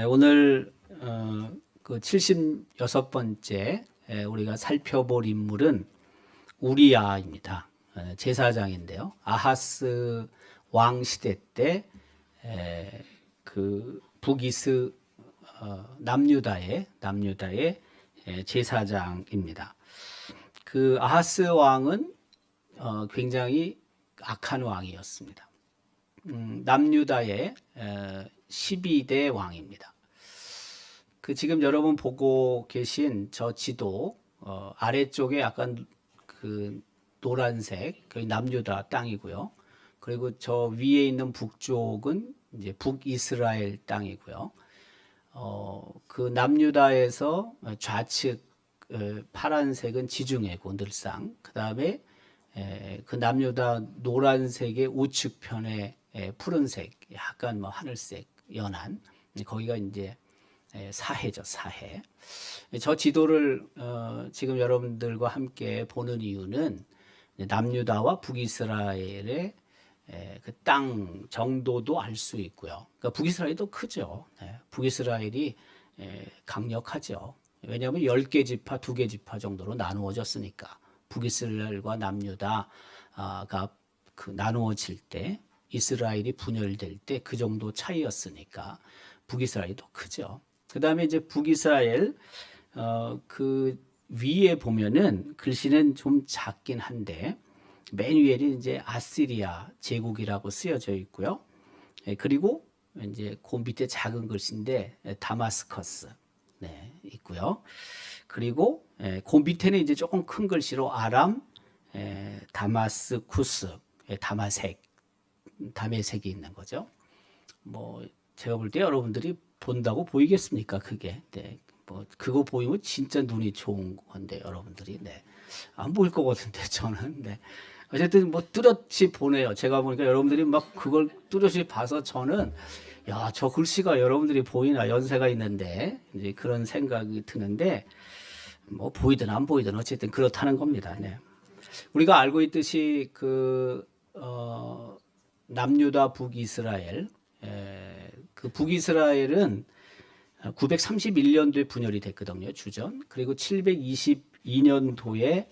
오늘 그 76번째 우리가 살펴볼 인물은 우리야입니다. 제사장인데요. 아하스 왕 시대 때 그 북이스 남유다의 제사장입니다. 그 아하스 왕은 굉장히 악한 왕이었습니다. 남유다의 12대 왕입니다. 그 지금 여러분 보고 계신 저 지도 아래쪽에 약간 그 노란색 거기 남유다 땅이고요. 그리고 저 위에 있는 북쪽은 이제 북이스라엘 땅이고요. 그 남유다에서 좌측 파란색은 지중해고 늘상 그 다음에 그 남유다 노란색의 우측편에 푸른색 약간 뭐 하늘색 연한 거기가 이제 사해죠, 사해. 저 지도를 지금 여러분들과 함께 보는 이유는 남유다와 북이스라엘의 그 땅 정도도 알 수 있고요. 그러니까 북이스라엘이 더 크죠. 북이스라엘이 강력하죠. 왜냐하면 10개 지파, 2개 지파 정도로 나누어졌으니까. 북이스라엘과 남유다가 그 나누어질 때 이스라엘이 분열될 때 그 정도 차이였으니까 북이스라엘이 더 크죠. 그 다음에 이제 북이스라엘 그 위에 보면은 글씨는 좀 작긴 한데 맨 위에는 이제 아시리아 제국이라고 쓰여져 있고요. 그리고 이제 그 밑에 작은 글씨인데 다마스커스 있고요. 그리고 그 밑에는 이제 조금 큰 글씨로 아람 다마스쿠스 다메색이 있는 거죠. 뭐 제가 볼 때 여러분들이 본다고 보이겠습니까? 그게 뭐 그거 보이면 진짜 눈이 좋은 건데 여러분들이 안 보일 것 같은데 저는 어쨌든 뭐 뚜렷이 보네요. 제가 보니까 여러분들이 막 그걸 뚜렷이 봐서 저는 야, 저 글씨가 여러분들이 보이나 연세가 있는데 이제 그런 생각이 드는데 뭐 보이든 안 보이든 어쨌든 그렇다는 겁니다. 우리가 알고 있듯이 그 남유다 북이스라엘 그 북이스라엘은 931년도에 분열이 됐거든요. 주전. 그리고 722년도에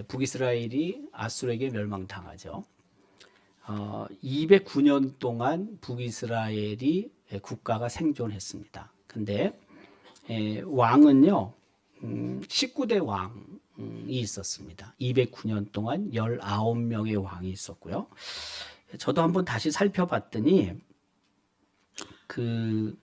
북이스라엘이 아수르에게 멸망당하죠. 209년 동안 북이스라엘이 국가가 생존했습니다. 근데 왕은요 19대 왕이 있었습니다. 209년 동안 19명의 왕이 있었고요. 저도 한번 다시 살펴봤더니 그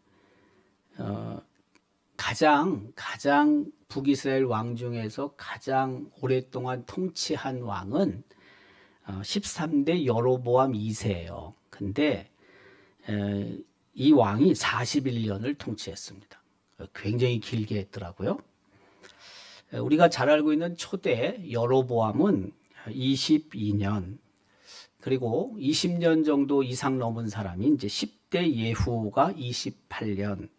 가장 북이스라엘 왕 중에서 가장 오랫동안 통치한 왕은 13대 여로보암 2세예요. 근데 이 왕이 41년을 통치했습니다. 굉장히 길게 했더라고요. 우리가 잘 알고 있는 초대 여로보암은 22년 그리고 20년 정도 이상 넘은 사람이 이제 10대 예후가 28년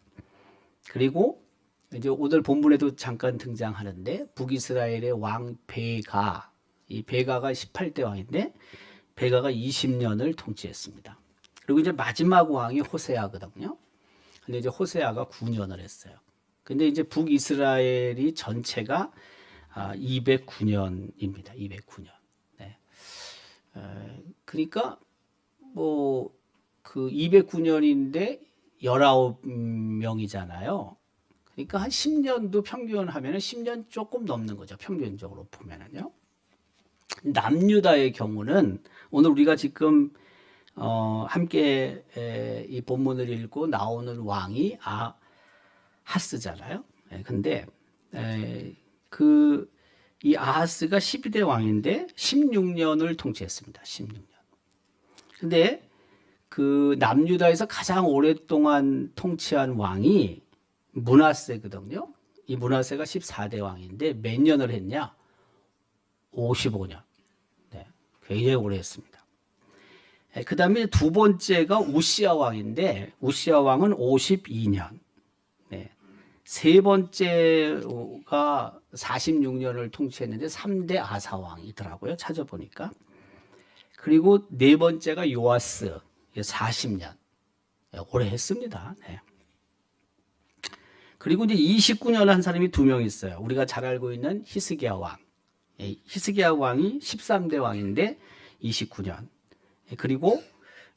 그리고 이제 오늘 본문에도 잠깐 등장하는데 북이스라엘의 왕 베가 이 베가가 18대 왕인데 베가가 20년을 통치했습니다. 그리고 이제 마지막 왕이 호세아거든요. 근데 이제 호세아가 9년을 했어요. 근데 이제 북이스라엘이 전체가 209년입니다. 209년. 그러니까 뭐 그 209년인데 19명이잖아요. 그러니까 한 10년도 평균하면은 10년 조금 넘는 거죠. 평균적으로 보면은요. 남유다의 경우는 오늘 우리가 지금 함께 이 본문을 읽고 나오는 왕이 아하스잖아요. 근데 그 이 아하스가 12대 왕인데 16년을 통치했습니다. 16년. 근데 그 남유다에서 가장 오랫동안 통치한 왕이 므낫세거든요. 이 므낫세가 14대 왕인데 몇 년을 했냐? 55년. 굉장히 오래 했습니다. 그 다음에 두 번째가 우시야 왕인데 우시야 왕은 52년. 세 번째가 46년을 통치했는데 3대 아사 왕이더라고요. 찾아보니까. 그리고 네 번째가 요아스 40년. 오래 했습니다. 그리고 이제 29년 한 사람이 두 명 있어요. 우리가 잘 알고 있는 히스기야 왕. 히스기야 왕이 13대 왕인데 29년. 그리고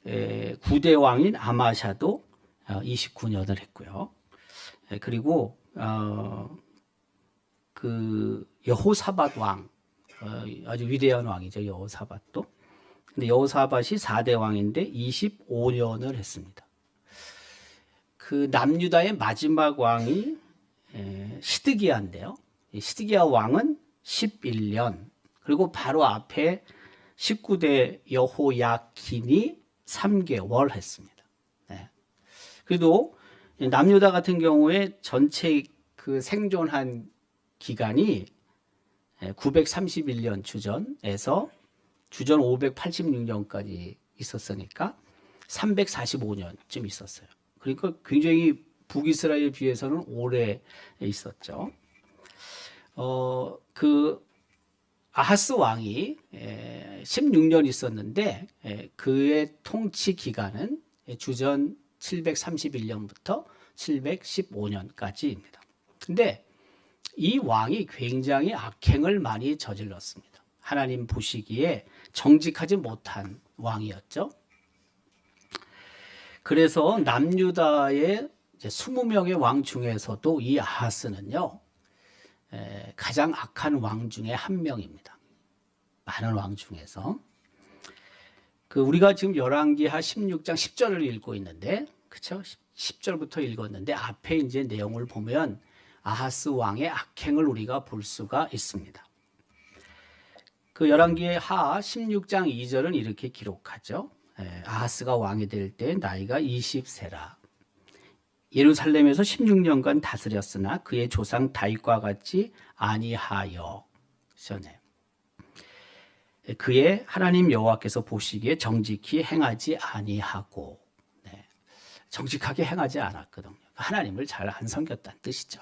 9대 왕인 아마샤도 29년을 했고요. 그리고 그 여호사밧 왕, 아주 위대한 왕이죠. 여호사밧도. 근데 여호사밧이 4대 왕인데 25년을 했습니다. 그 남유다의 마지막 왕이 시드기야인데요. 시드기야 왕은 11년, 그리고 바로 앞에 19대 여호야긴이 3개월 했습니다. 네. 그래도 남유다 같은 경우에 전체 그 생존한 기간이 931년 주전에서 주전 586년까지 있었으니까 345년쯤 있었어요. 그러니까 굉장히 북이스라엘 비해서는 오래 있었죠. 그 아하스 왕이 16년 있었는데 그의 통치 기간은 주전 731년부터 715년까지입니다. 근데 이 왕이 굉장히 악행을 많이 저질렀습니다. 하나님 보시기에 정직하지 못한 왕이었죠. 그래서 남유다의 20명의 왕 중에서도 이 아하스는요, 가장 악한 왕 중에 한 명입니다. 많은 왕 중에서. 그 우리가 지금 열왕기하 16장 10절을 읽고 있는데, 그렇죠? 10절부터 읽었는데 앞에 이제 내용을 보면 아하스 왕의 악행을 우리가 볼 수가 있습니다. 그 열왕기하 16장 2절은 이렇게 기록하죠. 아하스가 왕이 될 때 나이가 20세라. 예루살렘에서 16년간 다스렸으나 그의 조상 다윗과 같이 아니하여 전에 그의 하나님 여호와께서 보시기에 정직히 행하지 아니하고, 정직하게 행하지 않았거든요. 하나님을 잘 안 섬겼다는 뜻이죠.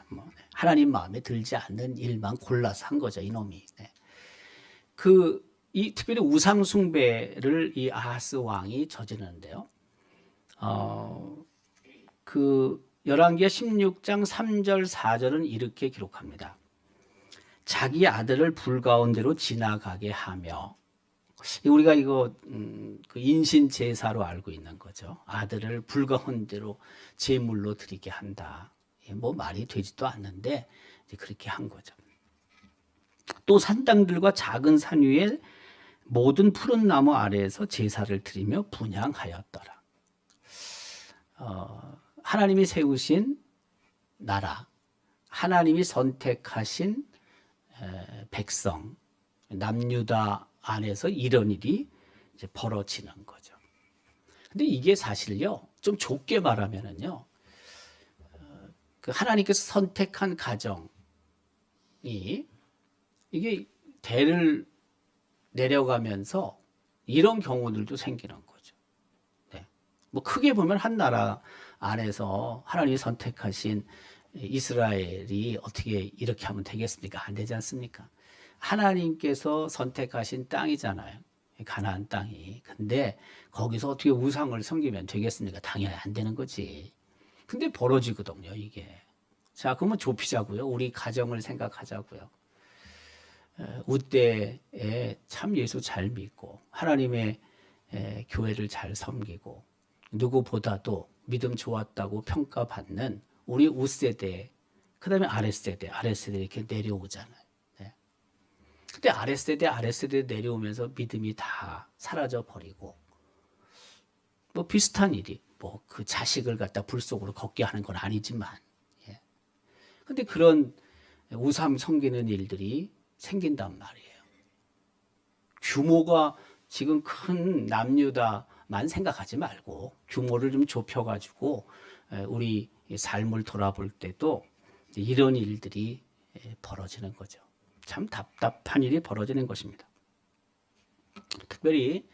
하나님 마음에 들지 않는 일만 골라서 한 거죠, 이놈이. 특별히 우상 숭배를 이 아하스 왕이 저지르는데요. 그 열왕기하 16장 3절 4절은 이렇게 기록합니다. 자기 아들을 불 가운데로 지나가게 하며, 우리가 이거 그 인신 제사로 알고 있는 거죠. 아들을 불 가운데로 제물로 드리게 한다. 뭐 말이 되지도 않는데 이제 그렇게 한 거죠. 또 산당들과 작은 산 위에 모든 푸른 나무 아래에서 제사를 드리며 분향하였더라. 하나님이 세우신 나라, 하나님이 선택하신 백성, 남유다 안에서 이런 일이 이제 벌어지는 거죠. 근데 이게 사실요, 좀 좁게 말하면은요, 그 하나님께서 선택한 가정이 이게 대를 내려가면서 이런 경우들도 생기는 거죠. 뭐 크게 보면 한 나라 안에서 하나님이 선택하신 이스라엘이 어떻게 이렇게 하면 되겠습니까? 안 되지 않습니까? 하나님께서 선택하신 땅이잖아요. 가나안 땅이. 근데 거기서 어떻게 우상을 섬기면 되겠습니까? 당연히 안 되는 거지. 근데 벌어지거든요, 이게. 자, 그러면 좁히자고요. 우리 가정을 생각하자고요. 우때에 참 예수 잘 믿고 하나님의 교회를 잘 섬기고 누구보다도 믿음 좋았다고 평가받는 우리 우세대, 그 다음에 아랫세대 이렇게 내려오잖아요. 근데 아랫세대 내려오면서 믿음이 다 사라져 버리고, 뭐 비슷한 일이, 뭐 그 자식을 갖다 불 속으로 걷게 하는 건 아니지만, 근데 그런 우상 섬기는 일들이 생긴단 말이에요. 규모가 지금 큰 남유다만 생각하지 말고 규모를 좀 좁혀가지고 우리 삶을 돌아볼 때도 이런 일들이 벌어지는 거죠. 참 답답한 일이 벌어지는 것입니다. 특별히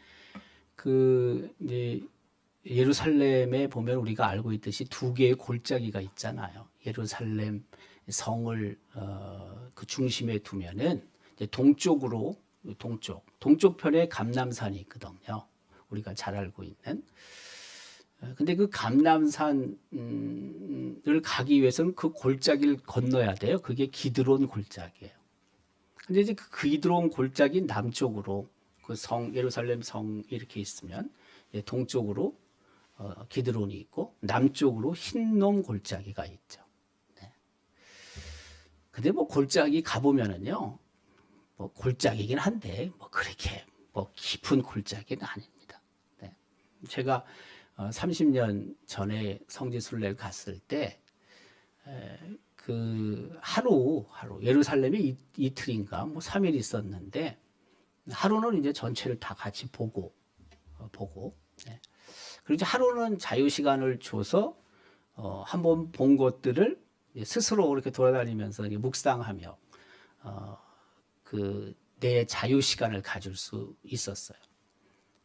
그 이제 예루살렘에 보면 우리가 알고 있듯이 두 개의 골짜기가 있잖아요. 예루살렘 성을 그 중심에 두면은 이제 동쪽으로 동쪽편에 감람산이 있거든요. 우리가 잘 알고 있는. 근데 그 감람산에 가기 위해서는 그 골짜기를 건너야 돼요. 그게 기드론 골짜기예요. 근데 이제 그 기드론 골짜기 남쪽으로 그 성, 예루살렘 성 이렇게 있으면 동쪽으로 기드론이 있고 남쪽으로 흰놈 골짜기가 있죠. 네. 근데 뭐 골짜기 가보면은요, 뭐 골짜기긴 한데 뭐 그렇게 뭐 깊은 골짜기는 아닙니다. 네. 제가 30년 전에 성지순례를 갔을 때 그 하루 예루살렘에 이틀인가 뭐 3일 있었는데 하루는 이제 전체를 다 같이 보고 네. 그리고 이제 하루는 자유 시간을 줘서 한번 본 것들을 스스로 이렇게 돌아다니면서 묵상하며 그 내 자유 시간을 가질 수 있었어요.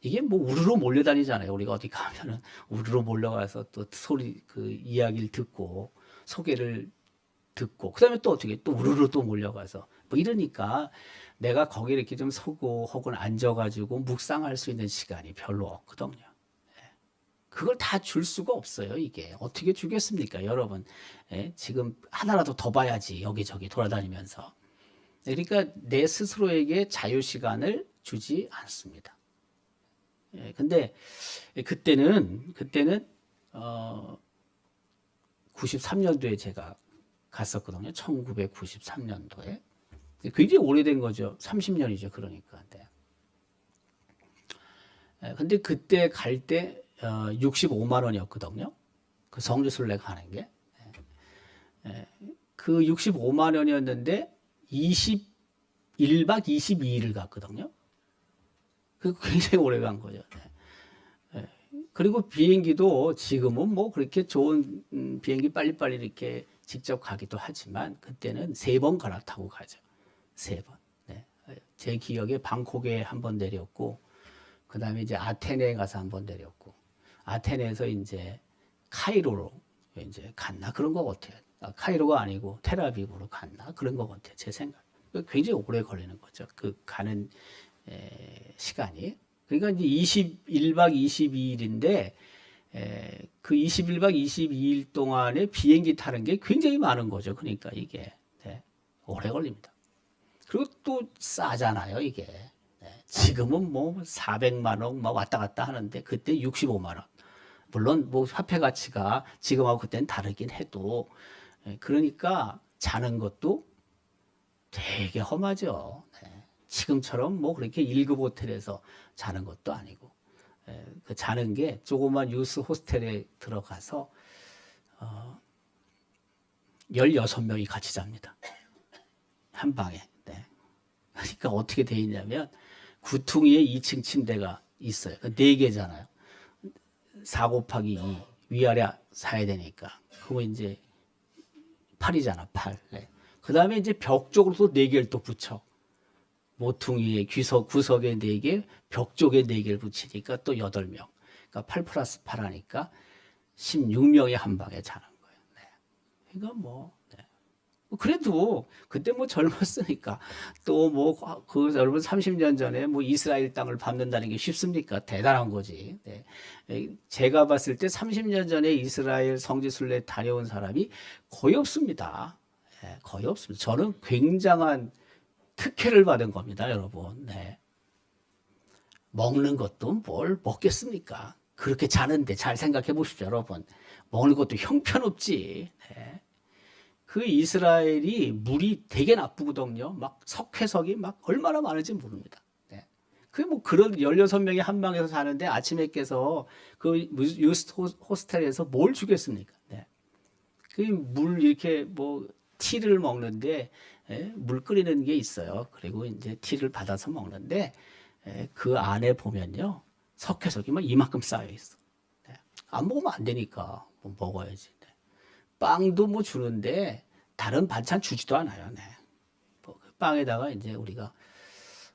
이게 뭐 우르르 몰려다니잖아요. 우리가 어디 가면은 우르르 몰려가서 또 소리 그 이야기를 듣고 소개를 듣고 그다음에 또 어떻게 또 우르르 또 몰려가서 뭐 이러니까 내가 거기 이렇게 좀 서고 혹은 앉아가지고 묵상할 수 있는 시간이 별로 없거든요. 그걸 다 줄 수가 없어요. 이게 어떻게 주겠습니까, 여러분? 지금 하나라도 더 봐야지 여기저기 돌아다니면서. 그러니까 내 스스로에게 자유 시간을 주지 않습니다. 근데 그때는 93년도에 제가 갔었거든요. 1993년도에. 굉장히 오래된 거죠. 30년이죠. 그러니까. 네. 근데 그때 갈 때 65만 원이었거든요. 그 성지순례 가는 게. 그 65만 원이었는데 21박 22일을 갔거든요. 그 굉장히 오래 간 거죠. 네. 그리고 비행기도 지금은 뭐 그렇게 좋은 비행기 빨리빨리 이렇게 직접 가기도 하지만 그때는 3번 갈아타고 가죠. 3번. 네. 제 기억에 방콕에 한 번 내렸고, 그 다음에 이제 아테네에 가서 한 번 내렸고, 아테네에서 이제 카이로로 이제 갔나 그런 것 같아요. 카이로가 아니고 텔아비브로 갔나 그런 것 같아요. 제 생각. 굉장히 오래 걸리는 거죠. 그 가는 시간이. 그러니까 이제 21박 22일인데 그 21박 22일 동안에 비행기 타는 게 굉장히 많은 거죠. 그러니까 이게 오래 걸립니다. 그리고 또 싸잖아요, 이게. 지금은 뭐 400만 원 막 왔다 갔다 하는데 그때 65만 원. 물론 뭐 화폐 가치가 지금하고 그때는 다르긴 해도 그러니까 자는 것도 되게 험하죠. 지금처럼 뭐 그렇게 1급 호텔에서 자는 것도 아니고 그 자는 게 조그만 유스 호스텔에 들어가서 16명이 같이 잡니다. 한 방에. 네. 그러니까 어떻게 돼 있냐면 구퉁이에 2층 침대가 있어요. 4개잖아요. 4 곱하기 2 위아래 사야 되니까. 그거 이제 8이잖아, 8. 네. 그 다음에 이제 벽 쪽으로 또 4개를 또 붙여. 모퉁이에 구석에 4개, 벽 쪽에 4개를 붙이니까 또 8명. 그러니까 8 플러스 8 하니까 16명이 한 방에 자는 거예요. 네. 그러니까 뭐, 네. 그래도 그때 뭐 젊었으니까 또 뭐 그 여러분 30년 전에 뭐 이스라엘 땅을 밟는다는 게 쉽습니까? 대단한 거지. 네. 제가 봤을 때 30년 전에 이스라엘 성지순례 다녀온 사람이 거의 없습니다. 네, 거의 없습니다. 저는 굉장한 특혜를 받은 겁니다, 여러분. 네. 먹는 것도 뭘 먹겠습니까? 그렇게 자는데 잘 생각해 보십시오, 여러분. 먹는 것도 형편없지. 네. 그 이스라엘이 물이 되게 나쁘거든요. 막 석회석이 막 얼마나 많은지 모릅니다. 네. 그게 뭐 그런 16명이 한 방에서 자는데 아침에 깨서 그 유스트 호스텔에서 뭘 주겠습니까? 네. 그 물 이렇게 뭐 티를 먹는데 물 끓이는 게 있어요. 그리고 이제 티를 받아서 먹는데 그 안에 보면요. 석회석이 막 이만큼 쌓여 있어. 네. 안 먹으면 안 되니까 뭐 먹어야지. 네. 빵도 뭐 주는데 다른 반찬 주지도 않아요. 네. 뭐 그 빵에다가 이제 우리가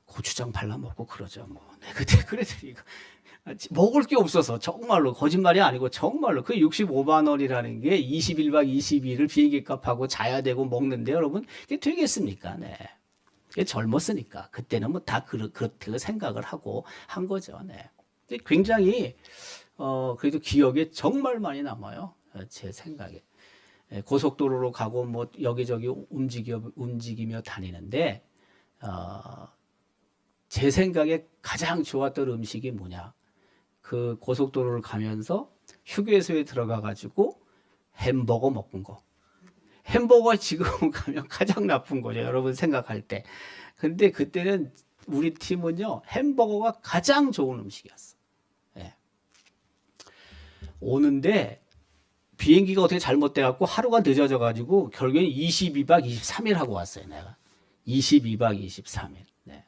고추장 발라 먹고 그러죠. 뭐. 네. 그때 그래도 먹을 게 없어서 정말로 거짓말이 아니고 정말로 그 65만 원이라는 게 21박 22일을 비행기 값하고 자야 되고 먹는데 여러분 이게 되겠습니까? 네. 젊었으니까 그때는 뭐 다 그렇게 생각을 하고 한 거죠. 네. 굉장히 그래도 기억에 정말 많이 남아요. 제 생각에. 고속도로로 가고 뭐 여기저기 움직이며 다니는데 제 생각에 가장 좋았던 음식이 뭐냐? 그 고속도로를 가면서 휴게소에 들어가 가지고 햄버거 먹은 거. 햄버거 지금 가면 가장 나쁜 거죠. 여러분 생각할 때. 근데 그때는 우리 팀은요, 햄버거가 가장 좋은 음식이었어. 예. 오는데 비행기가 어떻게 잘못돼갖고 하루가 늦어져가지고 결국엔 22박 23일 하고 왔어요, 내가. 22박 23일. 네.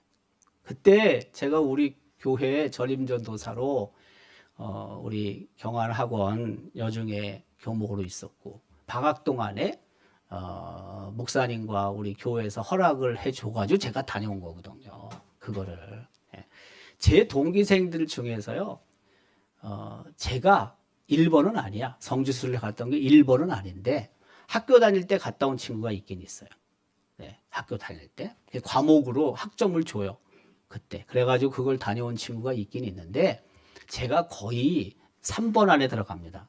그때 제가 우리 교회 전임전도사로 우리 경안학원 여중에 교목으로 있었고 방학 동안에 목사님과 우리 교회에서 허락을 해줘가지고 제가 다녀온 거거든요. 그거를. 예. 제 동기생들 중에서요, 제가 1번은 아니야. 성지순례 갔던 게 1번은 아닌데 학교 다닐 때 갔다 온 친구가 있긴 있어요. 네, 학교 다닐 때 과목으로 학점을 줘요. 그때. 그래가지고 그걸 다녀온 친구가 있긴 있는데 제가 거의 3번 안에 들어갑니다.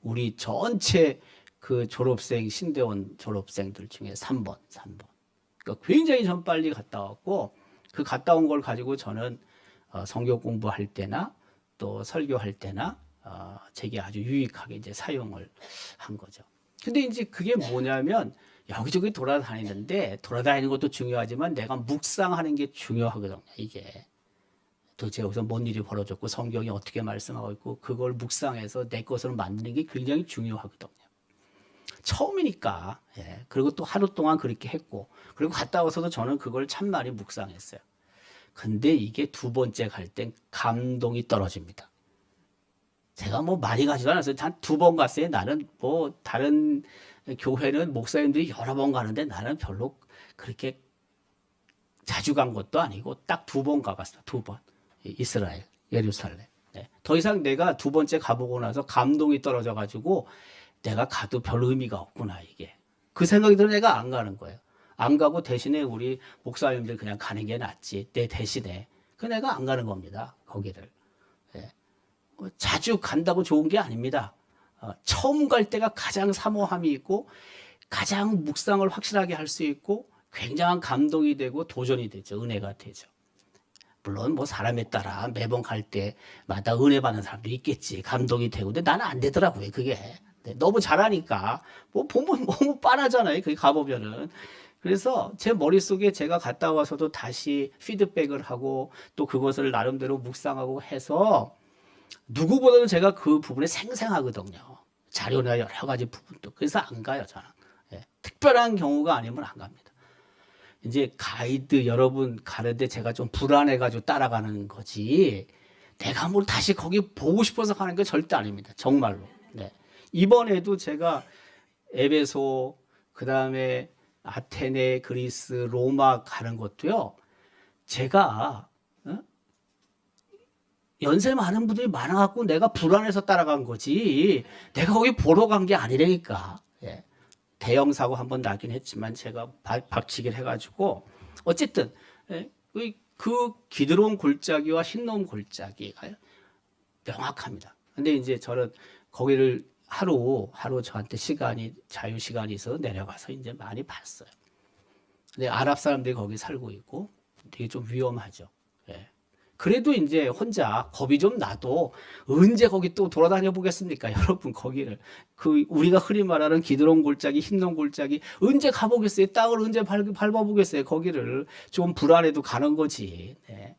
우리 전체 그 졸업생, 신대원 졸업생들 중에 3번. 그러니까 굉장히 전 빨리 갔다 왔고 그 갔다 온 걸 가지고 저는 성경 공부할 때나 또 설교할 때나 제게 아주 유익하게 이제 사용을 한 거죠. 근데 이제 그게 뭐냐면 여기저기 돌아다니는데 돌아다니는 것도 중요하지만 내가 묵상하는 게 중요하거든요. 이게 도대체 여기서 뭔 일이 벌어졌고 성경이 어떻게 말씀하고 있고 그걸 묵상해서 내 것으로 만드는 게 굉장히 중요하거든요. 처음이니까. 예. 그리고 또 하루 동안 그렇게 했고 그리고 갔다 와서도 저는 그걸 참 많이 묵상했어요. 근데 이게 두 번째 갈 땐 감동이 떨어집니다. 제가 뭐 많이 가지도 않았어요. 한 2번 갔어요. 나는 뭐 다른 교회는 목사님들이 여러 번 가는데 나는 별로 그렇게 자주 간 것도 아니고 딱 2번 가봤어요. 2번. 이스라엘, 예루살렘. 네. 더 이상 내가 두 번째 가보고 나서 감동이 떨어져 가지고 내가 가도 별 의미가 없구나 이게. 그 생각이 들어 내가 안 가는 거예요. 안 가고 대신에 우리 목사님들 그냥 가는 게 낫지. 내 대신에. 그 내가 안 가는 겁니다. 거기를. 예. 자주 간다고 좋은 게 아닙니다. 처음 갈 때가 가장 사모함이 있고 가장 묵상을 확실하게 할 수 있고 굉장한 감동이 되고 도전이 되죠. 은혜가 되죠. 물론 뭐 사람에 따라 매번 갈 때마다 은혜 받는 사람도 있겠지. 감동이 되고. 근데 나는 안 되더라고요. 그게. 네, 너무 잘하니까. 뭐 보면 너무 빤하잖아요. 거기 가보면은. 그래서 제 머릿속에 제가 갔다 와서도 다시 피드백을 하고 또 그것을 나름대로 묵상하고 해서 누구보다도 제가 그 부분에 생생하거든요. 자료나 여러 가지 부분도. 그래서 안 가요, 저는. 예, 특별한 경우가 아니면 안 갑니다. 이제 가이드 여러분 가는데 제가 좀 불안해가지고 따라가는 거지. 내가 뭘 다시 거기 보고 싶어서 가는 게 절대 아닙니다. 정말로. 네. 이번에도 제가 에베소, 그 다음에 아테네, 그리스, 로마 가는 것도요. 제가 연세 많은 분들이 많아갖고 내가 불안해서 따라간 거지. 내가 거기 보러 간 게 아니라니까. 예. 대형 사고 한번 나긴 했지만 제가 박치기를 해가지고 어쨌든 예. 그 기드론 골짜기와 흰놈 골짜기가 명확합니다. 근데 이제 저는 거기를 하루 저한테 자유 시간이 있어서 내려가서 이제 많이 봤어요. 근데 아랍 사람들이 거기 살고 있고 되게 좀 위험하죠. 예. 그래도 이제 혼자 겁이 좀 나도 언제 거기 또 돌아다녀 보겠습니까? 여러분 거기를 우리가 흔히 말하는 기드론 골짜기, 흰놈 골짜기 언제 가보겠어요? 땅을 언제 밟아보겠어요? 거기를 좀 불안해도 가는 거지. 네.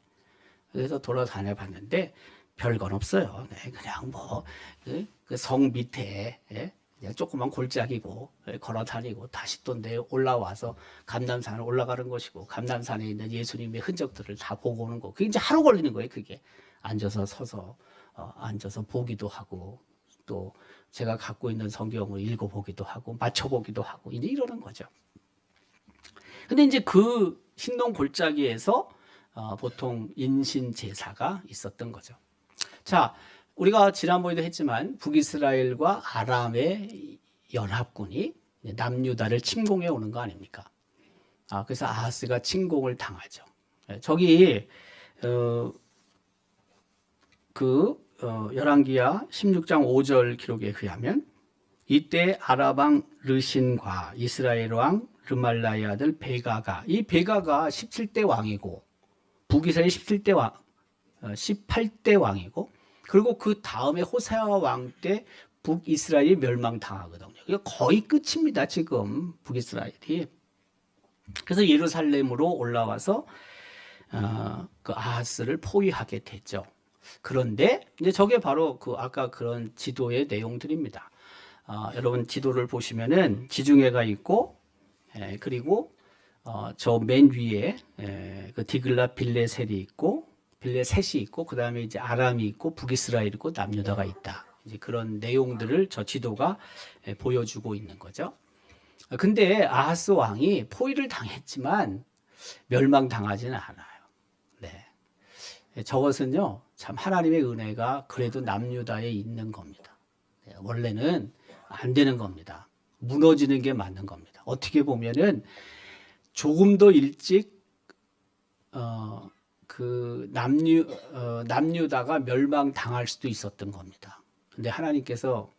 그래서 돌아다녀 봤는데 별건 없어요. 네. 그냥 뭐 그 성 밑에 그냥 조그만 골짜기고 걸어 다니고 다시 또 올라와서 감람산을 올라가는 것이고 감람산에 있는 예수님의 흔적들을 다 보고 오는 거. 그게 이제 하루 걸리는 거예요. 그게 앉아서 서서 앉아서 보기도 하고 또 제가 갖고 있는 성경을 읽어보기도 하고 맞춰보기도 하고 이제 이러는 거죠. 근데 이제 그 흰동 골짜기에서 보통 인신 제사가 있었던 거죠. 자. 우리가 지난번에도 했지만 북이스라엘과 아람의 연합군이 남유다를 침공해 오는 거 아닙니까? 그래서 아하스가 침공을 당하죠. 저기 열왕기하 16장 5절 기록에 의하면 이때 아랍 왕 르신과 이스라엘 왕 르말라의 아들 베가가, 이 베가가 17대 왕이고 북이스라엘 17대 왕, 18대 왕이고, 그리고 그 다음에 호세아 왕 때 북이스라엘이 멸망당하거든요. 이거 거의 끝입니다, 지금 북이스라엘이. 그래서 예루살렘으로 올라와서 그 아하스를 포위하게 되죠. 그런데 이제 저게 바로 그 아까 그런 지도의 내용들입니다. 여러분 지도를 보시면은 지중해가 있고, 그리고 저 맨 위에 그 디글라 빌레셀이 있고, 빌레셋이 있고, 그 다음에 이제 아람이 있고, 북이스라엘 있고, 남유다가 있다. 이제 그런 내용들을 저 지도가 보여주고 있는 거죠. 근데 아하스 왕이 포위를 당했지만 멸망당하지는 않아요. 네. 저것은요, 참 하나님의 은혜가 그래도 남유다에 있는 겁니다. 네. 원래는 안 되는 겁니다. 무너지는 게 맞는 겁니다. 어떻게 보면은 조금 더 일찍 남유다가 멸망당할 수도 있었던 겁니다. 근데 하나님께서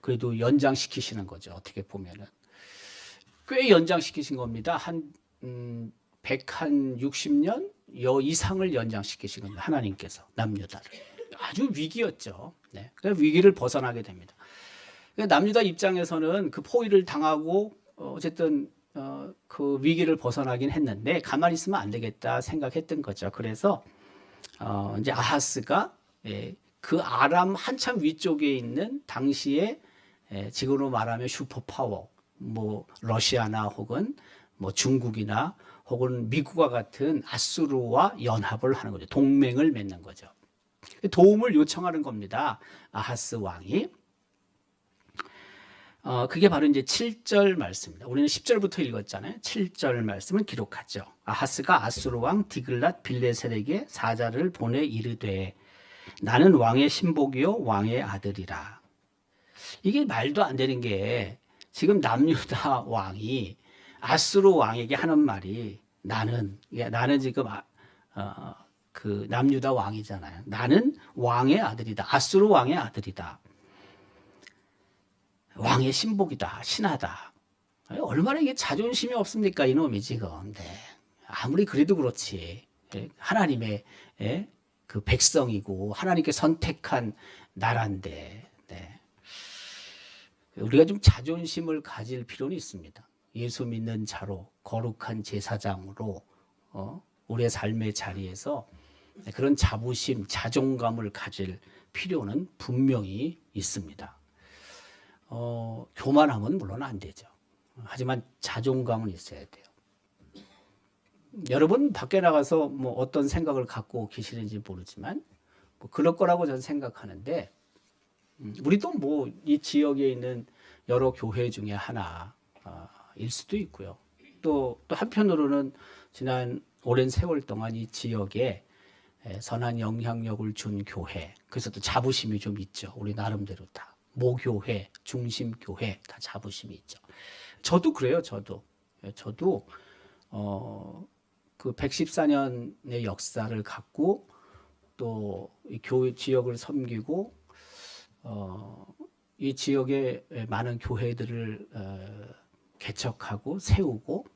그래도 연장시키시는 거죠. 어떻게 보면은 꽤 연장시키신 겁니다. 한 160년 이상을 연장시키신 겁니다. 하나님께서 남유다를. 아주 위기였죠. 네. 그래서 위기를 벗어나게 됩니다. 남유다 입장에서는 그 포위를 당하고 어쨌든 그 위기를 벗어나긴 했는데 가만히 있으면 안 되겠다 생각했던 거죠. 그래서 이제 아하스가 그 아람 한참 위쪽에 있는 당시에 지금으로 말하면 슈퍼파워, 뭐 러시아나 혹은 뭐 중국이나 혹은 미국과 같은 아수르와 연합을 하는 거죠. 동맹을 맺는 거죠. 도움을 요청하는 겁니다. 아하스 왕이. 그게 바로 이제 7절 말씀입니다. 우리는 10절부터 읽었잖아요. 7절 말씀을 기록하죠. 아하스가 아수르 왕 디글랏 빌레셀에게 사자를 보내 이르되 나는 왕의 신복이요 왕의 아들이라. 이게 말도 안 되는 게 지금 남유다 왕이 아수르 왕에게 하는 말이 나는 지금 그 남유다 왕이잖아요. 나는 왕의 아들이다. 아수르 왕의 아들이다. 왕의 신복이다. 신하다. 얼마나 이게 자존심이 없습니까? 이놈이 지금. 네. 아무리 그래도 그렇지. 하나님의 그 백성이고 하나님께 선택한 나라인데. 네. 우리가 좀 자존심을 가질 필요는 있습니다. 예수 믿는 자로 거룩한 제사장으로 우리의 삶의 자리에서 그런 자부심, 자존감을 가질 필요는 분명히 있습니다. 교만하면 물론 안 되죠. 하지만 자존감은 있어야 돼요. 여러분 밖에 나가서 뭐 어떤 생각을 갖고 계시는지 모르지만 뭐 그럴 거라고 저는 생각하는데 우리도 뭐 이 지역에 있는 여러 교회 중에 하나일 수도 있고요. 또 한편으로는 지난 오랜 세월 동안 이 지역에 선한 영향력을 준 교회, 그래서 또 자부심이 좀 있죠. 우리 나름대로 다. 모교회, 중심교회 다 자부심이 있죠. 저도 그래요. 저도 그 114년의 역사를 갖고 또 이 교회 지역을 섬기고 이 지역의 많은 교회들을 개척하고 세우고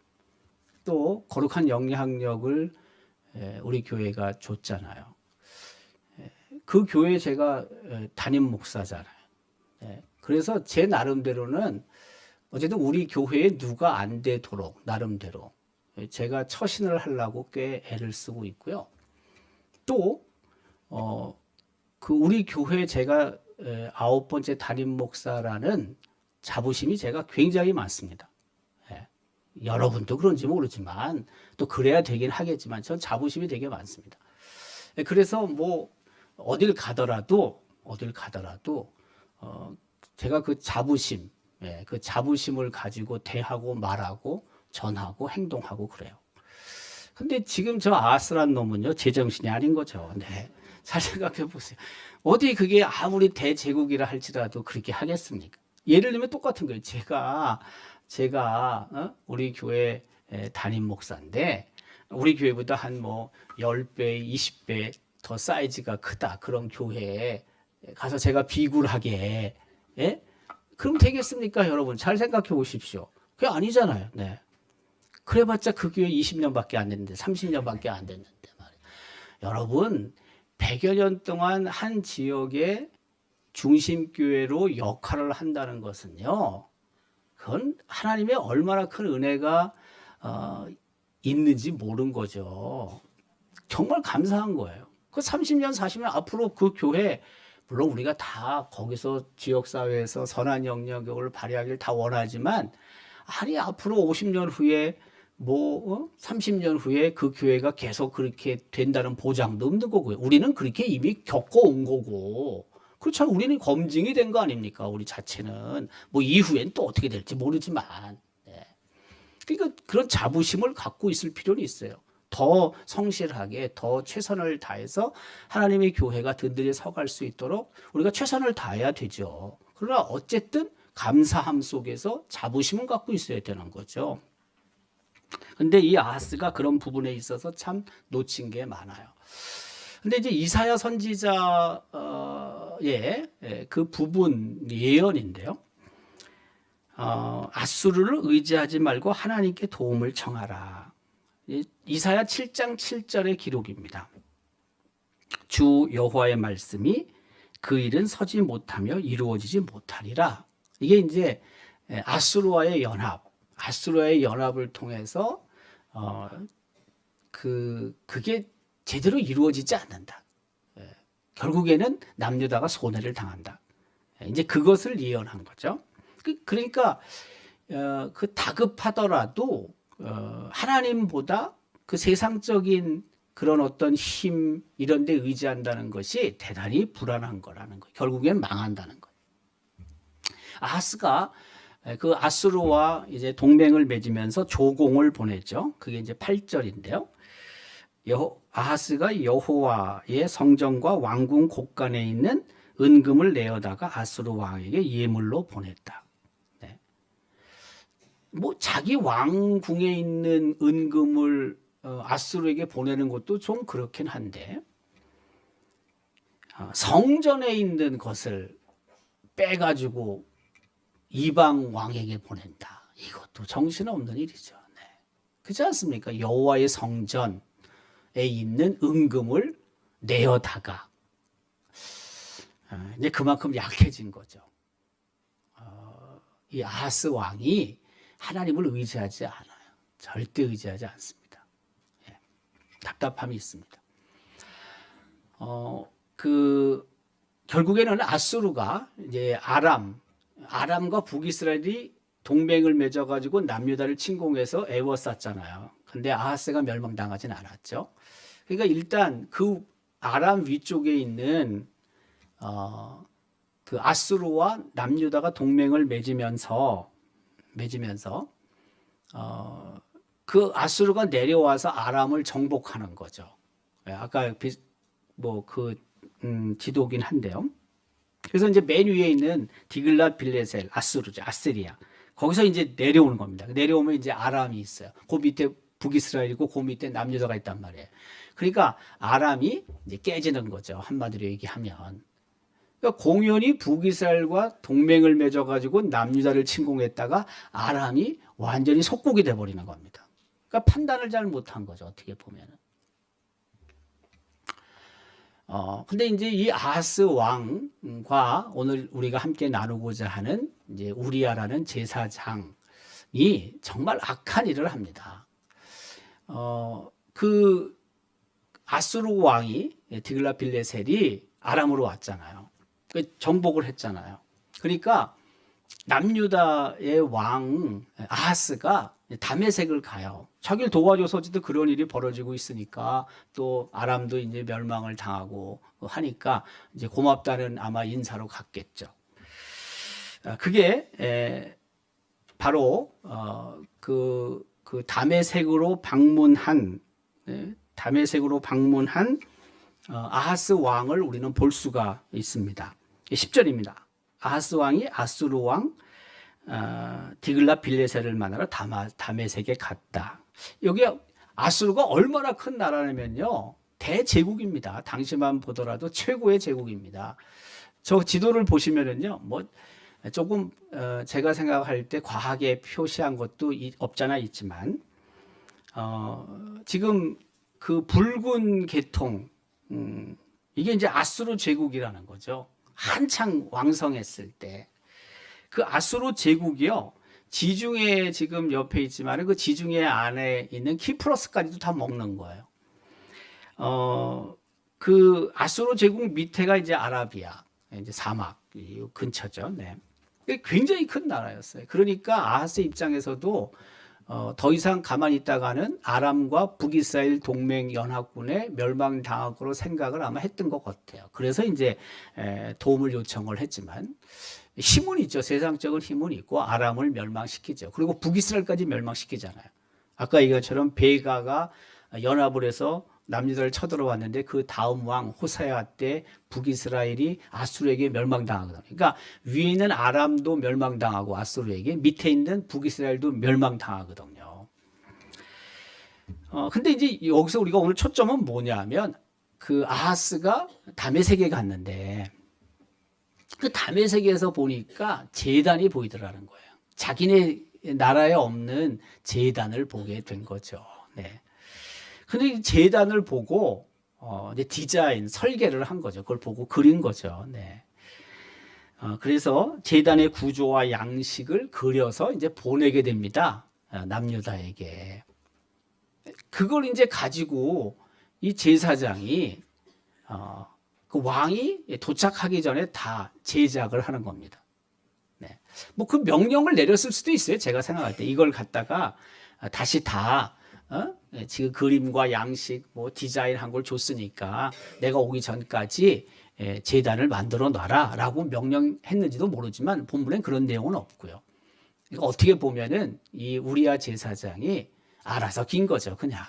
또 거룩한 영향력을 우리 교회가 줬잖아요. 그 교회 제가 담임 목사잖아요. 그래서 제 나름대로는 어쨌든 우리 교회에 누가 안 되도록 나름대로 제가 처신을 하려고 꽤 애를 쓰고 있고요. 또 그 우리 교회 제가 9번째 담임 목사라는 자부심이 제가 굉장히 많습니다. 여러분도 그런지 모르지만 또 그래야 되긴 하겠지만 전 자부심이 되게 많습니다. 그래서 뭐 어딜 가더라도 제가 그 자부심, 그 자부심을 가지고 대하고 말하고 전하고 행동하고 그래요. 근데 지금 저 아하스란 놈은요, 제정신이 아닌 거죠. 네. 잘 생각해 보세요. 어디 그게 아무리 대제국이라 할지라도 그렇게 하겠습니까? 예를 들면 똑같은 거예요. 제가 우리 교회 담임 목사인데 우리 교회보다 한 뭐 10배, 20배 더 사이즈가 크다. 그런 교회에 가서 제가 비굴하게 그럼 되겠습니까, 여러분? 잘 생각해 보십시오. 그게 아니잖아요. 네. 그래봤자 그 교회 20년밖에 안 됐는데, 30년밖에 안 됐는데 말이에요. 여러분, 100여 년 동안 한 지역의 중심교회로 역할을 한다는 것은요, 그건 하나님의 얼마나 큰 은혜가 있는지 모르는 거죠. 정말 감사한 거예요. 그 30년, 40년 앞으로 그 교회, 물론 우리가 다 거기서 지역사회에서 선한 영향력을 발휘하기를 다 원하지만, 아니, 앞으로 50년 후에, 30년 후에 그 교회가 계속 그렇게 된다는 보장도 없는 거고요. 우리는 그렇게 이미 겪어온 거고, 그렇잖아요. 우리는 검증이 된 거 아닙니까? 우리 자체는. 뭐 이후엔 또 어떻게 될지 모르지만. 네. 그러니까 그런 자부심을 갖고 있을 필요는 있어요. 더 성실하게, 더 최선을 다해서 하나님의 교회가 든든히 서갈 수 있도록 우리가 최선을 다해야 되죠. 그러나 어쨌든 감사함 속에서 자부심을 갖고 있어야 되는 거죠. 근데 이 아하스가 그런 부분에 있어서 참 놓친 게 많아요. 근데 이제 이사야 선지자의 그 부분 예언인데요. 아수르를 의지하지 말고 하나님께 도움을 청하라. 이사야 7장 7절의 기록입니다. 주 여호와의 말씀이 그 일은 서지 못하며 이루어지지 못하리라. 이게 이제 아수르와의 연합을 통해서 그게 제대로 이루어지지 않는다. 결국에는 남유다가 손해를 당한다. 이제 그것을 예언한 거죠. 그러니까 그 다급하더라도 하나님보다 그 세상적인 그런 어떤 힘 이런 데 의지한다는 것이 대단히 불안한 거라는 거예요. 결국엔 망한다는 거예요. 아하스가 그 아수르와 이제 동맹을 맺으면서 조공을 보냈죠. 그게 이제 8절인데요. 아하스가 여호와의 성전과 왕궁 곳간에 있는 은금을 내어다가 아수르 왕에게 예물로 보냈다. 네. 뭐 자기 왕궁에 있는 은금을 아수르에게 보내는 것도 좀 그렇긴 한데 성전에 있는 것을 빼가지고 이방 왕에게 보낸다. 이것도 정신없는 일이죠. 네. 그렇지 않습니까? 여호와의 성전에 있는 은금을 내어다가 이제 그만큼 약해진 거죠. 이 아하스 왕이 하나님을 의지하지 않아요. 절대 의지하지 않습니다. 예. 답답함이 있습니다. 결국에는 아수르가 이제 아람과 북이스라엘이 동맹을 맺어가지고 남유다를 침공해서 애워쌌잖아요. 근데 아하스가 멸망당하진 않았죠. 그러니까 일단 그 아람 위쪽에 있는 그 아수르와 남유다가 동맹을 맺으면서 그 아수르가 내려와서 아람을 정복하는 거죠. 아까 지도긴 한데요. 그래서 이제 맨 위에 있는 디글랏 빌레셀 아수르죠. 아스리아. 거기서 이제 내려오는 겁니다. 내려오면 이제 아람이 있어요. 그 밑에 북이스라엘이고 그 밑에 남유다가 있단 말이에요. 그러니까 아람이 이제 깨지는 거죠. 한마디로 얘기하면. 그러니까 공연히 북이스라엘과 동맹을 맺어가지고 남유다를 침공했다가 아람이 완전히 속국이 돼버리는 겁니다. 그러니까 판단을 잘 못한 거죠. 어떻게 보면은. 근데 이제 이 아하스 왕과 오늘 우리가 함께 나누고자 하는 이제 우리야라는 제사장이 정말 악한 일을 합니다. 그 아수르 왕이 디글랏 빌레셀이 아람으로 왔잖아요. 정복을 했잖아요. 그러니까 남유다의 왕 아하스가 다메섹을 가요. 자기를 도와줘서 어쨌든 그런 일이 벌어지고 있으니까 또 아람도 이제 멸망을 당하고 하니까 이제 고맙다는 아마 인사로 갔겠죠. 그게 바로 그 다메섹으로 방문한 아하스 왕을 우리는 볼 수가 있습니다. 10절입니다. 아하스 왕이 아수르 왕 디글랏 빌레셀을 만나러 다메섹에 갔다. 여기 아수르가 얼마나 큰 나라냐면요. 대제국입니다. 당시만 보더라도 최고의 제국입니다. 저 지도를 보시면은요. 조금 제가 생각할 때 과하게 표시한 것도 없잖아 있지만 지금 그 붉은 계통 이게 이제 아수르 제국이라는 거죠. 한창 왕성했을 때 그 아수르 제국이요. 지중해 지금 옆에 있지만 그 지중해 안에 있는 키프로스까지도 다 먹는 거예요. 그 아수르 제국 밑에가 이제 아라비아, 이제 사막 근처죠. 네. 굉장히 큰 나라였어요. 그러니까 아하스 입장에서도 더 이상 가만히 있다가는 아람과 북이스라엘 동맹 연합군에 멸망당할 거로 생각을 아마 했던 것 같아요. 그래서 이제 도움을 요청을 했지만 힘은 있죠. 세상적인 힘은 있고 아람을 멸망시키죠. 그리고 북이스라엘까지 멸망시키잖아요. 아까 얘기한 것처럼 베가가 연합을 해서 남유다를 쳐들어왔는데 그 다음 왕 호사야 때 북이스라엘이 아수르에게 멸망당하거든요. 그러니까 위에 있는 아람도 멸망당하고 아수르에게 밑에 있는 북이스라엘도 멸망당하거든요. 근데 이제 여기서 우리가 오늘 초점은 뭐냐면 그 아하스가 다메섹에 갔는데 그 다메섹에서 보니까 제단이 보이더라는 거예요. 자기네 나라에 없는 제단을 보게 된 거죠. 네. 근데 제단을 보고 이제 디자인, 설계를 한 거죠. 그걸 보고 그린 거죠. 네. 그래서 제단의 구조와 양식을 그려서 이제 보내게 됩니다. 남유다에게. 그걸 이제 가지고 이 제사장이 그 왕이 도착하기 전에 다 제작을 하는 겁니다. 네. 뭐 그 명령을 내렸을 수도 있어요. 제가 생각할 때 이걸 갖다가 다시 다 지금 그림과 양식, 뭐 디자인한 걸 줬으니까 내가 오기 전까지 제단을 만들어 놔라라고 명령했는지도 모르지만 본문엔 그런 내용은 없고요. 그러니까 어떻게 보면은 이 우리야 제사장이 알아서 긴 거죠, 그냥.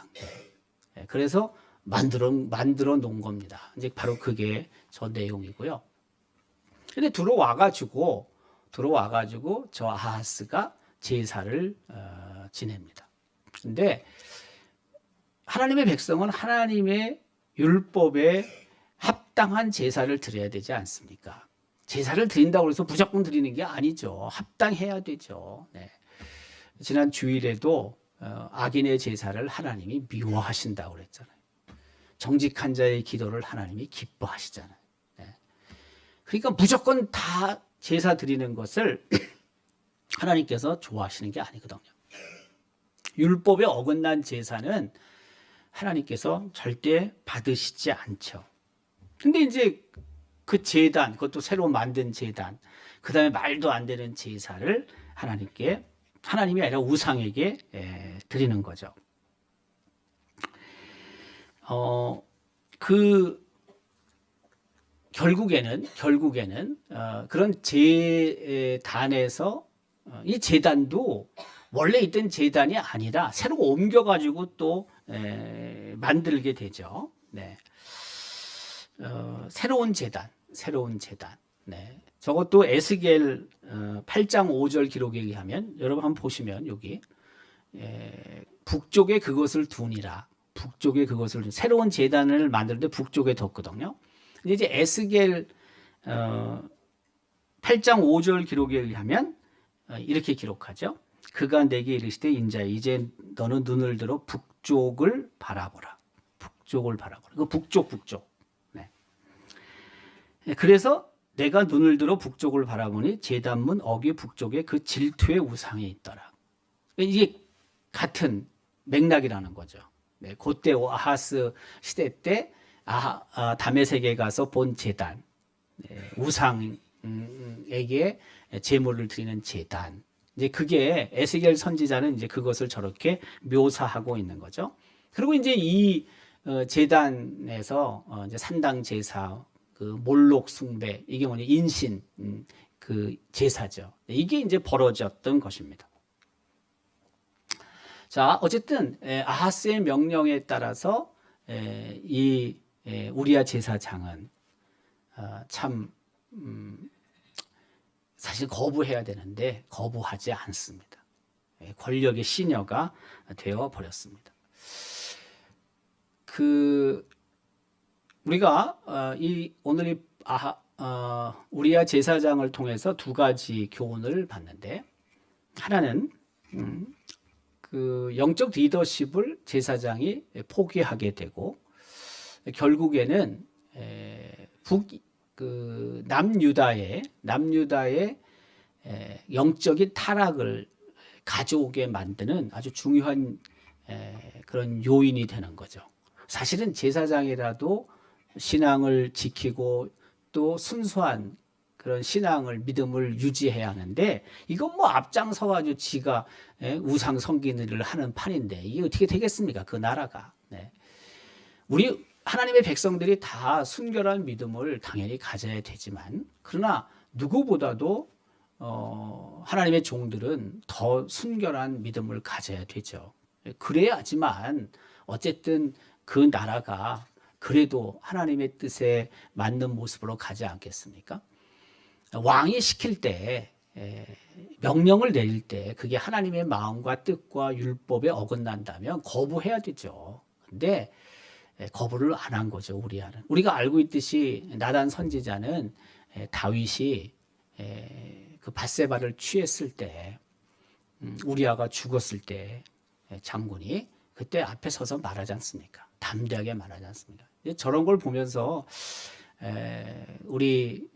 그래서 만들어 놓은 겁니다. 이제 바로 그게 저 내용이고요. 근데 들어와가지고 저 아하스가 제사를 지냅니다. 근데 하나님의 백성은 하나님의 율법에 합당한 제사를 드려야 되지 않습니까? 제사를 드린다고 해서 무조건 드리는 게 아니죠. 합당해야 되죠. 네. 지난 주일에도 악인의 제사를 하나님이 미워하신다고 그랬잖아요. 정직한 자의 기도를 하나님이 기뻐하시잖아요. 네. 그러니까 무조건 다 제사 드리는 것을 하나님께서 좋아하시는 게 아니거든요. 율법에 어긋난 제사는 하나님께서 절대 받으시지 않죠. 근데 이제 그 제단, 그것도 새로 만든 제단, 그 다음에 말도 안 되는 제사를 하나님이 아니라 우상에게 드리는 거죠. 결국에는 그런 제단에서 이 제단도 원래 있던 제단이 아니라 새로 옮겨가지고 또 만들게 되죠. 네. 새로운 제단. 네. 저것도 에스겔 8장 5절 기록에 의하면 여러분 한번 보시면 여기 북쪽에 그것을 두니라. 북쪽에 그것을 새로운 제단을 만드는데 북쪽에 뒀거든요. 근데 이제 에스겔 8장 5절 기록에 의하면 이렇게 기록하죠. 그가 내게 이르시되 인자야 이제 너는 눈을 들어 북쪽을 바라보라. 그 북쪽. 네. 그래서 내가 눈을 들어 북쪽을 바라보니 제단문 어귀 북쪽에 그 질투의 우상이 있더라. 이게 같은 맥락이라는 거죠. 네, 그때 아하스 시대 때 다메섹에 가서 본 제단, 우상에게 제물을 드리는 제단. 이제 그게 에스겔 선지자는 이제 그것을 저렇게 묘사하고 있는 거죠. 그리고 이제 이 제단에서 이제 산당 제사, 그 몰록 숭배, 이게 뭐냐 인신 그 제사죠. 이게 이제 벌어졌던 것입니다. 자, 어쨌든 아하스의 명령에 따라서 이 우리야 제사장은 참 사실 거부해야 되는데 거부하지 않습니다. 권력의 시녀가 되어 버렸습니다. 우리가 오늘 이 우리야 제사장을 통해서 두 가지 교훈을 받는데, 하나는 그 영적 리더십을 제사장이 포기하게 되고, 결국에는 그 남유다의 영적인 타락을 가져오게 만드는 아주 중요한 그런 요인이 되는 거죠. 사실은 제사장이라도 신앙을 지키고 또 순수한 그런 신앙을 믿음을 유지해야 하는데, 이건 뭐 앞장서 가지고 지가 우상 섬기는 하는 판인데 이게 어떻게 되겠습니까? 그 나라가. 네. 우리 하나님의 백성들이 다 순결한 믿음을 당연히 가져야 되지만, 그러나 누구보다도 하나님의 종들은 더 순결한 믿음을 가져야 되죠. 그래야지만 어쨌든 그 나라가 그래도 하나님의 뜻에 맞는 모습으로 가지 않겠습니까? 왕이 시킬 때, 명령을 내릴 때 그게 하나님의 마음과 뜻과 율법에 어긋난다면 거부해야 되죠. 근데 거부를 안 한 거죠, 우리아는. 우리가 알고 있듯이 나단 선지자는 다윗이 그 밧세바를 취했을 때, 우리아가 죽었을 때 장군이 그때 앞에 서서 말하지 않습니까? 담대하게 말하지 않습니까? 저런 걸 보면서 우리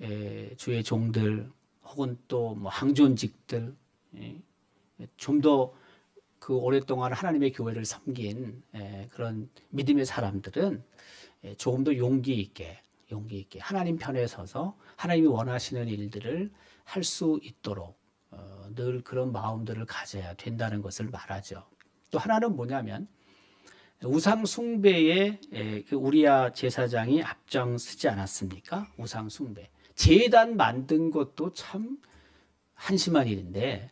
주의 종들 혹은 또 뭐 항존직들, 좀 더 그 오랫동안 하나님의 교회를 섬긴 그런 믿음의 사람들은 조금 더 용기 있게 하나님 편에 서서 하나님이 원하시는 일들을 할 수 있도록 늘 그런 마음들을 가져야 된다는 것을 말하죠. 또 하나는 뭐냐면, 우상 숭배에 그 우리야 제사장이 앞장서지 않았습니까? 우상 숭배. 제단 만든 것도 참 한심한 일인데,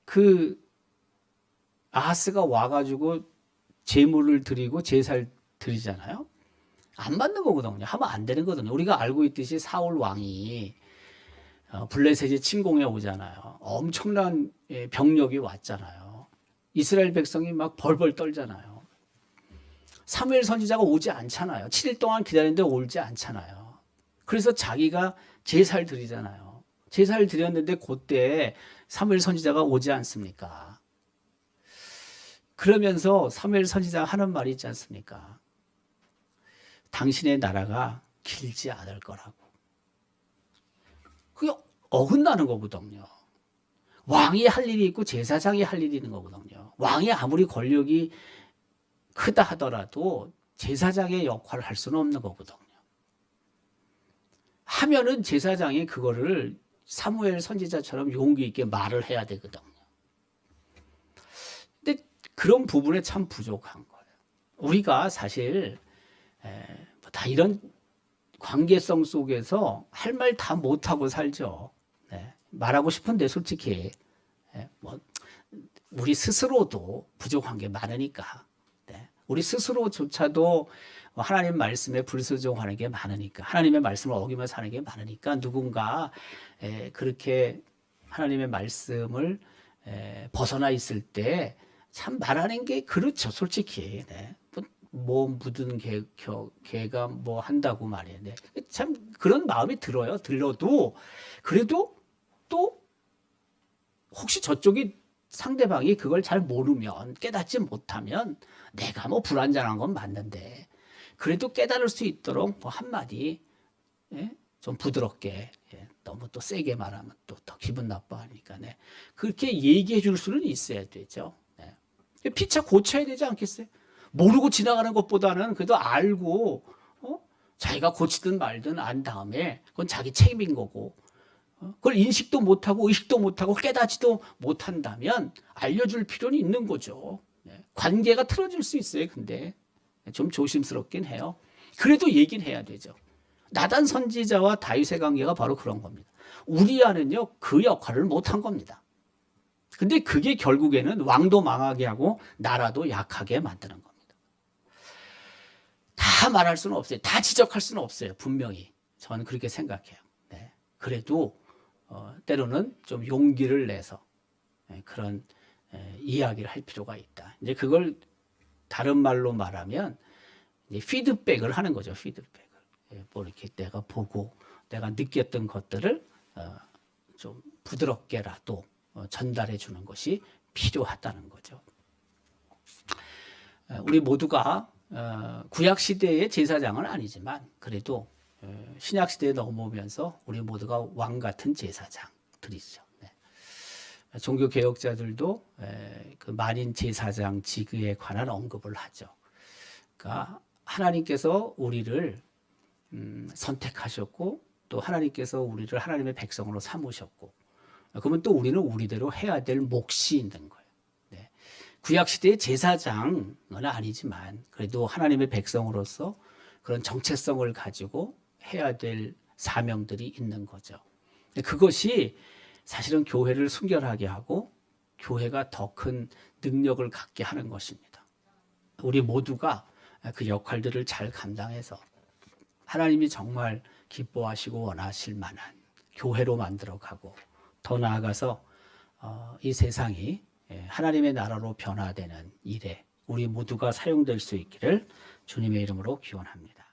그 아하스가 와가지고 제물을 드리고 제사를 드리잖아요. 안 받는 거거든요. 하면 안 되는 거거든요. 우리가 알고 있듯이 사울 왕이 블레셋이 침공해 오잖아요. 엄청난 병력이 왔잖아요. 이스라엘 백성이 막 벌벌 떨잖아요. 사무엘 선지자가 오지 않잖아요. 7일 동안 기다렸는데 오지 않잖아요. 그래서 자기가 제사를 드리잖아요. 제사를 드렸는데 그때 사무엘 선지자가 오지 않습니까? 그러면서 사무엘 선지자가 하는 말이 있지 않습니까? 당신의 나라가 길지 않을 거라고. 그게 어긋나는 거거든요. 왕이 할 일이 있고 제사장이 할 일이 있는 거거든요. 왕이 아무리 권력이 크다 하더라도 제사장의 역할을 할 수는 없는 거거든요. 하면은 제사장이 그거를 사무엘 선지자처럼 용기 있게 말을 해야 되거든요. 근데 그런 부분에 참 부족한 거예요. 우리가 사실 다 이런 관계성 속에서 할 말 다 못하고 살죠. 네. 말하고 싶은데 솔직히 뭐 우리 스스로도 부족한 게 많으니까, 네. 우리 스스로조차도 하나님 말씀에 불순종하는 게 많으니까, 하나님의 말씀을 어기며 사는 게 많으니까, 누군가 그렇게 하나님의 말씀을 벗어나 있을 때 참 말하는 게 그렇죠, 솔직히. 네. 뭐 묻은 개가 뭐 한다고 말이에요. 네. 참 그런 마음이 들어요. 들어도 그래도 또 혹시 저쪽이 상대방이 그걸 잘 모르면, 깨닫지 못하면 내가 뭐 불완전한 건 맞는데 그래도 깨달을 수 있도록 뭐 한마디 좀 부드럽게, 너무 또 세게 말하면 또 더 기분 나빠하니까, 네. 그렇게 얘기해 줄 수는 있어야 되죠. 네. 피차 고쳐야 되지 않겠어요? 모르고 지나가는 것보다는 그래도 알고 자기가 고치든 말든 안 다음에 그건 자기 책임인 거고, 그걸 인식도 못하고 의식도 못하고 깨닫지도 못한다면 알려줄 필요는 있는 거죠. 관계가 틀어질 수 있어요. 근데 좀 조심스럽긴 해요. 그래도 얘기는 해야 되죠. 나단 선지자와 다윗의 관계가 바로 그런 겁니다. 우리아는요, 그 역할을 못한 겁니다. 근데 그게 결국에는 왕도 망하게 하고 나라도 약하게 만드는 겁니다. 다 말할 수는 없어요. 다 지적할 수는 없어요. 분명히. 저는 그렇게 생각해요. 네. 그래도 때로는 좀 용기를 내서 그런 이야기를 할 필요가 있다. 이제 그걸 다른 말로 말하면 이제 피드백을 하는 거죠. 피드백을. 뭐 이렇게 내가 보고 내가 느꼈던 것들을 좀 부드럽게라도 전달해 주는 것이 필요하다는 거죠. 우리 모두가 구약 시대의 제사장은 아니지만 그래도 신약 시대에 넘어오면서 우리 모두가 왕 같은 제사장들이죠. 종교 개혁자들도 그 만인 제사장 지그에 관한 언급을 하죠. 그러니까 하나님께서 우리를 선택하셨고 또 하나님께서 우리를 하나님의 백성으로 삼으셨고 그러면 또 우리는 우리대로 해야 될 몫이 있는 거예요. 네. 구약 시대의 제사장은 아니지만 그래도 하나님의 백성으로서 그런 정체성을 가지고 해야 될 사명들이 있는 거죠. 그것이 사실은 교회를 순결하게 하고 교회가 더 큰 능력을 갖게 하는 것입니다. 우리 모두가 그 역할들을 잘 감당해서 하나님이 정말 기뻐하시고 원하실 만한 교회로 만들어가고 더 나아가서 이 세상이 하나님의 나라로 변화되는 일에 우리 모두가 사용될 수 있기를 주님의 이름으로 기원합니다.